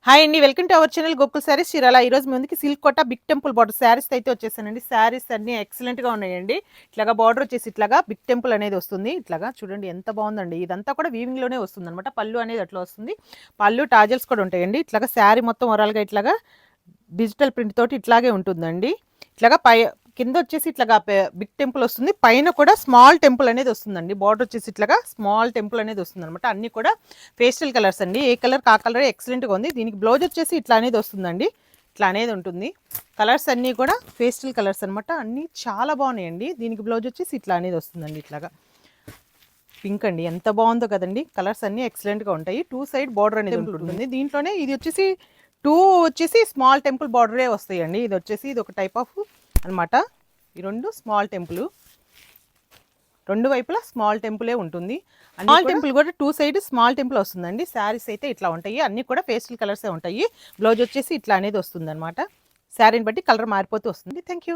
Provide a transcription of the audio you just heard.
Hi అండి, welcome to our channel Gokul saris Chirala. ఈ రోజు ముందుకి సిల్క్ కోట బిగ్ టెంపుల్ బార్డర్ శారీస్ అయితే వచ్చేసానండి. శారీస్ అన్ని ఎక్సలెంట్ గా ఉన్నాయండి. ఇట్లాగా బార్డర్ వచ్చేసి ఇట్లాగా బిగ్ టెంపుల్ అనేది వస్తుంది. ఇట్లాగా చూడండి ఎంత బాగుందండి. ఇదంతా కూడా వీవింగ్ లోనే వస్తుంది అనమాట. పళ్ళు అనేది అట్లా వస్తుంది. పళ్ళు టాజల్స్ కూడా ఉంటాయండి. ఇట్లాగా శారీ మొత్తం ఓవరాల్ గా ఇట్లాగా డిజిటల్ ప్రింట్ తోటి ఇట్లాగే ఉంటుందండి. ఇట్లాగా కింద వచ్చేసి ఇట్లాగా బిగ్ టెంపుల్ వస్తుంది. పైన కూడా స్మాల్ టెంపుల్ అనేది వస్తుందండి. బార్డర్ వచ్చేసి ఇట్లాగా స్మాల్ టెంపుల్ అనేది వస్తుంది అనమాట. అన్ని కూడా పేస్టల్ కలర్స్ అండి. ఏ కలర్ కా కలర్ ఎక్సలెంట్గా ఉంది. దీనికి బ్లౌజ్ వచ్చేసి ఇట్లా అనేది వస్తుందండి. ఇట్లా అనేది ఉంటుంది. కలర్స్ అన్నీ కూడా పేస్టల్ కలర్స్ అనమాట. అన్నీ చాలా బాగున్నాయండి. దీనికి బ్లౌజ్ వచ్చేసి ఇట్లా అనేది వస్తుందండి. ఇట్లాగా పింక్ అండి, ఎంత బాగుందో కదండి. కలర్స్ అన్నీ ఎక్సలెంట్గా ఉంటాయి. టూ సైడ్ బార్డర్ అనేది ఉంటుంది. దీంట్లోనే ఇది వచ్చేసి వచ్చేసి స్మాల్ టెంపుల్ బార్డరే వస్తాయండి. ఇది వచ్చేసి ఇది ఒక టైప్ ఆఫ్ అనమాట. ఈ రెండు స్మాల్ టెంపుల్, రెండు వైపులా స్మాల్ టెంపులే ఉంటుంది. స్మాల్ టెంపుల్ కూడా టూ సైడ్ స్మాల్ టెంపుల్ వస్తుందండి. శారీస్ అయితే ఇట్లా ఉంటాయి. అన్ని కూడా పేస్టల్ కలర్సే ఉంటాయి. బ్లౌజ్ వచ్చేసి ఇట్లా అనేది వస్తుంది అనమాట. శారీని బట్టి కలర్ మారిపోతూ వస్తుంది. Thank you.